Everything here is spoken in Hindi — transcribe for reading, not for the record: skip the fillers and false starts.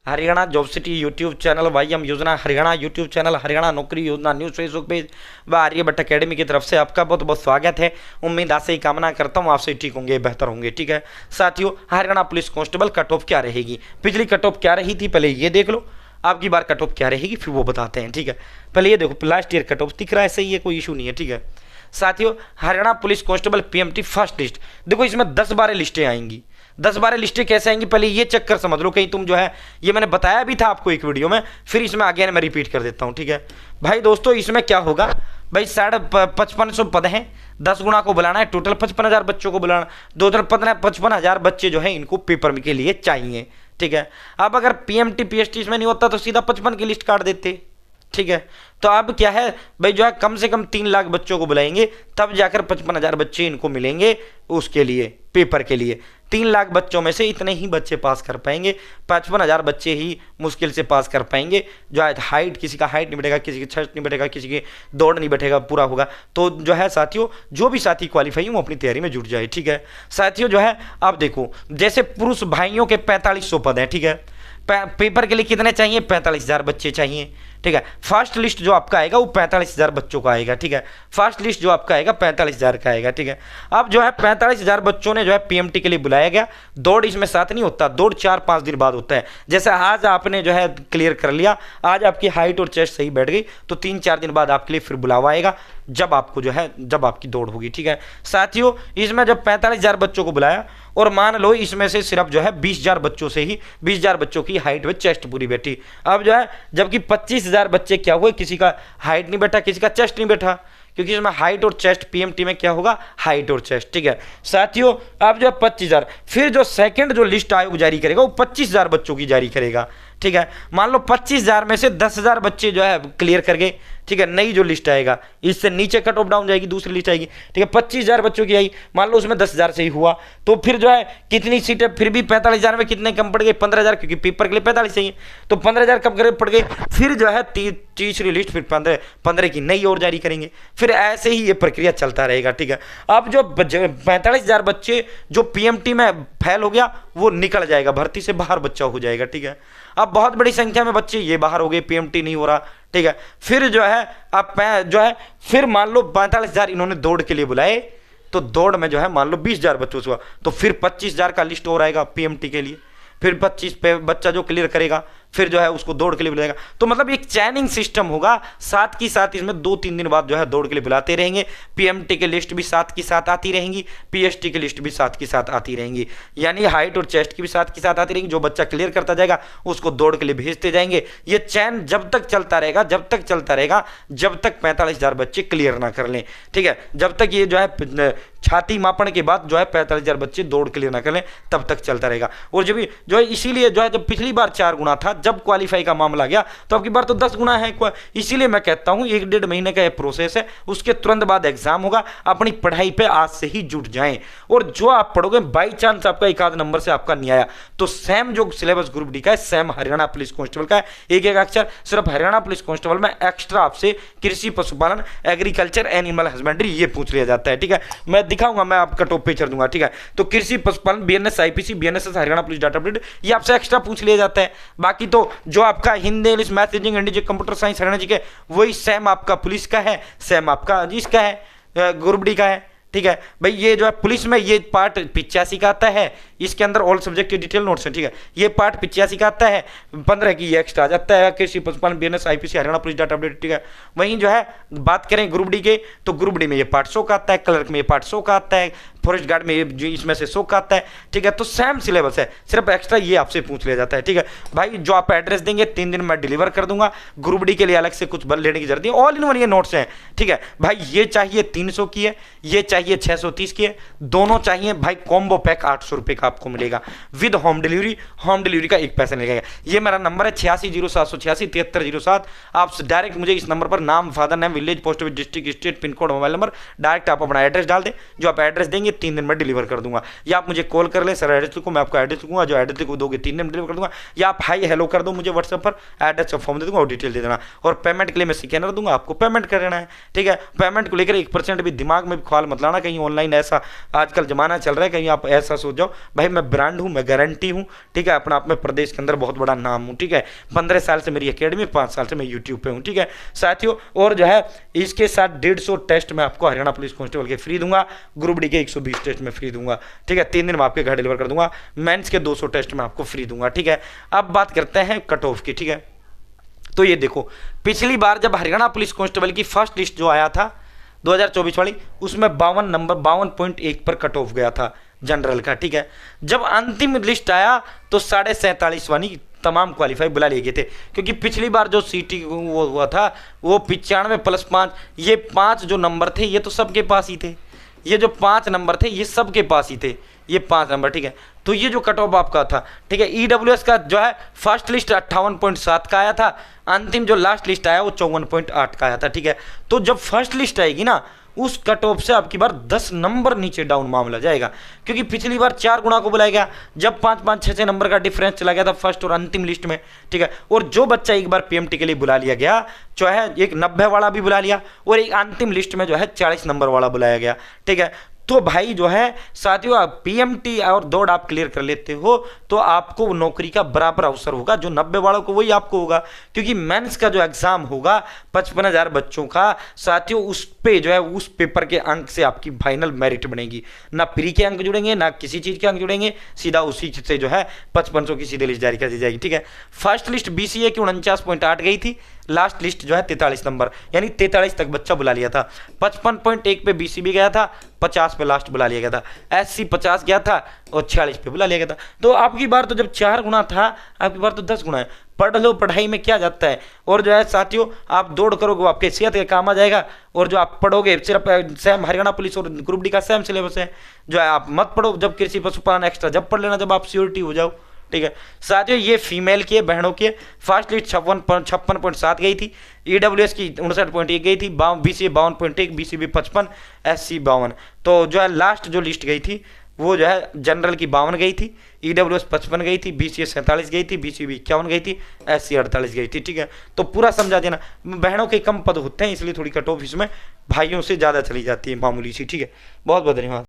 Haryana job city YouTube channel, YM योजना हरियाणा यूट्यूब चैनल, हरियाणा नौकरी योजना न्यूज़ फेसबुक पेज व आर्यभट्ट अकेडमी की तरफ से आपका बहुत बहुत स्वागत है। उम्मीद आशा ही कामना करता हूँ आपसे ठीक होंगे, बेहतर होंगे। ठीक है साथियों, Haryana police constable cut off क्या रहेगी, पिछली कट ऑफ क्या रही थी पहले ये देख लो, आपकी बार कट ऑफ क्या रहेगी फिर वो बताते हैं। ठीक है पहले ये देखो, लास्ट ईयर कट ऑफ दिख रहा है, सही है, कोई इशू नहीं है। ठीक है साथियों, Haryana police constable PMT first list, देखो इसमें 10-12 लिस्टें आएंगी। 10-12 लिस्टें कैसे आएंगी पहले ये चेक कर समझ लो, कहीं तुम जो है, ये मैंने बताया भी था आपको एक वीडियो में, फिर इसमें आगे मैं रिपीट कर देता हूँ। ठीक है भाई दोस्तों, इसमें क्या होगा भाई, 5500 पद हैं, 10 गुना को बुलाना है, टोटल 55,000 बच्चों को बुलाना, 55,000 बच्चे जो है इनको पेपर के लिए चाहिए। ठीक है अब अगर पीएमटी पीएसटी इसमें नहीं होता तो सीधा 55 की लिस्ट काट देते। ठीक है तो अब क्या है भाई, जो है कम से कम 3 लाख बच्चों को बुलाएंगे, तब जाकर 55,000 बच्चे इनको मिलेंगे उसके लिए, पेपर के लिए। 3 लाख बच्चों में से इतने ही बच्चे पास कर पाएंगे, 55,000 बच्चे ही मुश्किल से पास कर पाएंगे। जो है हाइट, किसी का हाइट नहीं बैठेगा, किसी की छत नहीं बैठेगा, किसी की दौड़ नहीं बैठेगा, पूरा होगा। तो जो है साथियों, जो भी साथी क्वालिफाई वो अपनी तैयारी में जुट जाए। ठीक है साथियों, जो है आप देखो, जैसे पुरुष भाइयों के 4500 पद हैं। ठीक है पेपर के लिए कितने चाहिए, 45,000 बच्चे चाहिए। ठीक है फर्स्ट लिस्ट जो आपका आएगा वो 45,000 बच्चों का आएगा। ठीक है फर्स्ट लिस्ट जो आपका आएगा 45,000 का आएगा। ठीक है अब जो है 45,000 बच्चों ने जो है पीएमटी के लिए बुलाया गया। दौड़ इसमें साथ नहीं होता, दौड़ 4-5 दिन बाद होता है। जैसे आज आपने जो है क्लियर कर लिया, आज आपकी हाइट और चेस्ट सही बैठ गई, तो 3-4 दिन बाद आपके लिए फिर बुलावा आएगा, जब आपको जो है, जब आपकी दौड़ होगी। ठीक है साथियों, इसमें जब 45,000 बच्चों को बुलाया और मान लो इसमें से सिर्फ जो है 20,000 बच्चों से ही 20,000 बच्चों की हाइट में चेस्ट पूरी बैठी। अब जो है जबकि 25,000 बच्चे क्या हुए, किसी का हाइट नहीं बैठा, किसी का चेस्ट नहीं बैठा, क्योंकि इसमें हाइट और चेस्ट, पीएमटी में क्या होगा, हाइट और चेस्ट। ठीक है साथियों, अब जो है 25,000, फिर जो सेकंड जो लिस्ट आयोग जारी करेगा वो 25,000 बच्चों की जारी करेगा। ठीक है मान लो 25,000 में से 10,000 बच्चे जो है क्लियर कर गए। ठीक है नई जो लिस्ट आएगा, इससे नीचे कट ऑफ डाउन जाएगी, दूसरी लिस्ट आएगी। ठीक है 25,000 बच्चों की आई, मान लो उसमें 10,000 से ही हुआ, तो फिर जो है कितनी सीटें, फिर भी 45,000 में कितने कम पड़ गए, 15,000, क्योंकि पेपर के लिए 45 चाहिए, तो 15,000 कम करे पड़ गए। फिर जो है तीसरी लिस्ट, फिर 15 की नई और जारी करेंगे, फिर ऐसे ही ये प्रक्रिया चलता रहेगा। ठीक है अब जो 45,000 बच्चे जो पीएमटी में फेल हो गया वो निकल जाएगा, भर्ती से बाहर बच्चा हो जाएगा। ठीक है अब बहुत बड़ी संख्या में बच्चे ये बाहर हो गए, पीएमटी नहीं हो रहा। ठीक है फिर जो है अब जो है फिर मान लो 45,000 इन्होंने दौड़ के लिए बुलाए, तो दौड़ में जो है मान लो 20,000 बच्चों से हुआ, तो फिर 25,000 का लिस्ट और आएगा पीएमटी के लिए, फिर 25 पे बच्चा जो क्लियर करेगा फिर जो है उसको दौड़ के लिए बुलाएगा। तो मतलब एक चैनिंग सिस्टम होगा, साथ की साथ इसमें 2-3 दिन बाद जो है दौड़ के लिए बुलाते रहेंगे। पीएमटी के लिस्ट भी साथ की साथ आती रहेंगी, पीएसटी की लिस्ट भी साथ की साथ आती रहेंगी, यानी हाइट और चेस्ट की भी साथ की साथ आती रहेंगी। जो बच्चा क्लियर करता जाएगा उसको दौड़ के लिए भेजते जाएंगे। ये चैन जब तक चलता रहेगा, जब तक चलता रहेगा, जब तक 45,000 बच्चे क्लियर ना कर लें। ठीक है जब तक ये जो है छाती मापन के बाद जो है 45,000 बच्चे दौड़ क्लियर ना कर लें, तब तक चलता रहेगा। और जब जो है इसीलिए जो है, जब पिछली बार 4 गुना था, जब क्वालिफाई का मामला गया, तो आपकी बार तो 10 गुना है। इसीलिए मैं कहता हूं 1-1.5 महीने का ये प्रोसेस है, उसके तुरंत बाद एग्जाम होगा। अपनी पढ़ाई पे आज से ही जुट जाएं, और जो आप पढ़ोगे बाई चांस आपका एक आध नंबर से आपका नहीं आया, तो सेम जो सिलेबस ग्रुप डी का है, सेम हरियाणा पुलिस कांस्टेबल का है, एक अक्षर सिर्फ हरियाणा पुलिस कांस्टेबल में एक्स्ट्रा आपसे कृषि, पशुपालन, एग्रीकल्चर, एनिमल हस्बेंड्री ये पूछ लिया जाता है। ठीक है मैं दिखाऊंगा, मैं आपका टॉप पे चढ़ दूंगा। ठीक है तो कृषि, पशुपालन, BNS, IPC, BNS, Haryana police data update, ये आपसे एक्स्ट्रा पूछ लिया जाता है। बाकी तो जो आपका Hindi, English, math, reasoning, English, computer science Haryana GK, वही सेम आपका पुलिस का है, सेम आपका इसका है, ग्रुप डी का है। ठीक है भाई, ये जो है पुलिस में ये पार्ट 85 का आता है, इसके अंदर ऑल सब्जेक्ट के डिटेल नोट्स हैं। ठीक है ये पार्ट 85 का आता है, 15 की ये एक्स्ट्रा आ जाता है, कृषि, पशुपालन, BNS, IPC, Haryana police data update. ठीक है वहीं जो है बात करें ग्रुप डी के, तो ग्रुप डी में ये पार्ट 100 का आता है, क्लर्क में ये पार्ट 100 का आता है, फॉरेस्ट गार्ड में ये इसमें से 100 का आता है। ठीक है तो सेम सिलेबस है, सिर्फ एक्स्ट्रा ये आपसे पूछ लिया जाता है। ठीक है भाई, जो आप एड्रेस देंगे 3 दिन में डिलीवर कर दूंगा। ग्रुप डी के लिए अलग से कुछ बल लेने की जरूरत नहीं, ऑल इन वन ये नोट्स हैं। ठीक है भाई, ये चाहिए 300 की है, ये चाहिए 630 की है, दोनों चाहिए भाई कॉम्बो पैक 800 रुपए का आपको मिलेगा with home delivery. Home delivery का 1 पैसा नहीं लगेगा। ये मेरा नंबर है 860786 7307। आप डायरेक्ट मुझे इस नंबर पर नाम, father name, village, post office, district, state, pin code, mobile number, direct आप अपना एड्रेस डाल दें। जो आप एड्रेस देंगे 3 दिन में डिलीवर कर दूंगा, या आप मुझे कॉल कर लें, सर एड्रेस लिखो, मैं आपको एड्रेस लिखूंगा, जो एड्रेस लिखो दोगे 3 दिन में डिलीवर कर दूंगा, या आप हाई हेलो कर दो मुझे व्हाट्सएप पर, एड्रेस का फॉर्म दे दूंगा और डिटेल दे देना। और पेमेंट के लिए मैं स्कैनर दूंगा, आपको पेमेंट कर देना है। ठीक है पेमेंट को लेकर 1% भी दिमाग में भी ख्याल मत लाना, कहीं ऑनलाइन ऐसा आजकल जमाना चल रहा है, कहीं आप ऐसा सोच जाओ भाई मैं ब्रांड हूँ, मैं गारंटी हूँ, ठीक है, अपना आप में प्रदेश के अंदर बहुत बड़ा नाम हूँ, ठीक है। 15 साल से मेरी एकेडमी, 5 साल से मैं यूट्यूब पे हूँ, ठीक है साथियों। और जो है इसके साथ 150 टेस्ट मैं आपको हरियाणा पुलिस कांस्टेबल के फ्री दूंगा, ग्रुप डी के 120 टेस्ट में फ्री दूंगा, ठीक है, 3 दिन में आपके घर डिलीवर कर दूंगा, मेंस के 200 टेस्ट में आपको फ्री दूंगा, ठीक है। अब बात करते हैं कट ऑफ की, ठीक है। तो ये देखो, पिछली बार जब हरियाणा पुलिस कांस्टेबल की फर्स्ट लिस्ट जो आया था 2024 वाली, उसमें 52 नंबर 52.1 पर कट ऑफ गया था जनरल का, ठीक है। जब अंतिम लिस्ट आया तो 47.5 वाली तमाम क्वालिफाई बुला लिए गए थे, क्योंकि पिछली बार जो सीटी वो हुआ था वो 95+5, ये 5 जो नंबर थे ये तो सबके पास ही थे, ये जो 5 नंबर थे ये सबके पास ही थे, ये 5 नंबर, ठीक है। तो ये जो कट ऑफ आपका था, ठीक है, ईडब्ल्यूएस का जो है फर्स्ट लिस्ट 58.7 का आया था, अंतिम जो लास्ट लिस्ट आया वो 54.8 का आया था, ठीक है। तो जब फर्स्ट लिस्ट आएगी ना, उस कट ऑफ से आपकी बार 10 नंबर नीचे डाउन मामला जाएगा, क्योंकि पिछली बार 4 गुना को बुलाया गया, जब 5-5, 6-6 नंबर का डिफरेंस चला गया था फर्स्ट और अंतिम लिस्ट में, ठीक है। और जो बच्चा एक बार पीएमटी के लिए बुला लिया गया, जो है एक 90 वाला भी बुला लिया और एक अंतिम लिस्ट में जो है 40 नंबर वाला बुलाया गया, ठीक है। तो भाई जो है साथियों, आप पीएमटी और दौड़ आप क्लियर कर लेते हो तो आपको नौकरी का बराबर अवसर होगा, जो 90 वालों को वही आपको होगा, क्योंकि मेंस का जो एग्जाम होगा 55,000 बच्चों का साथियों, उस पे जो है उस पेपर के अंक से आपकी फाइनल मेरिट बनेगी, ना प्री के अंक जुड़ेंगे ना किसी चीज़ के अंक जुड़ेंगे, सीधा उसी से जो है 5500 की सीधे लिस्ट जारी कर दी जाएगी, ठीक है। फर्स्ट लिस्ट बीसीए की 49.8 गई थी, लास्ट लिस्ट जो है 43 नंबर, यानी 43 तक बच्चा बुला लिया था। 55.1 पे बीसीबी गया था, 50 पे लास्ट बुला लिया गया था, एससी 50 गया था और 46 पे बुला लिया गया था। तो आपकी बार तो जब 4 गुना था, आपकी बार तो 10 गुना है। पढ़ लो, पढ़ाई में क्या जाता है। और जो है साथियों, आप दौड़ करोगे वो आपके सेहत के काम आ जाएगा, और जो आप पढ़ोगे सिर्फ सेम हरियाणा पुलिस और ग्रुप डी का सेम सिलेबस है, जो है आप मत पढ़ो, जब कृषि पशुपालन एक्स्ट्रा जब पढ़ लेना जब आप सियोरिटी हो जाओ, ठीक है साथियों। ये फीमेल के बहनों के फर्स्ट लिस्ट 56.7 गई थी, ईडब्ल्यूएस की 59.1 गई थी, बीसीए 52.1, बीसीबी 55, एससी 52। तो जो है लास्ट जो लिस्ट गई थी वो जो है जनरल की 52 गई थी, ईडब्ल्यूएस 55 गई थी, बीसीए 47 गई थी, बीसीबी 51 गई थी, एससी 48 गई थी, ठीक है। तो पूरा समझा देना, बहनों के कम पद होते हैं इसलिए थोड़ी कट ऑफ इसमें भाइयों से ज़्यादा चली जाती है मामूली सी, ठीक है। बहुत बहुत धन्यवाद।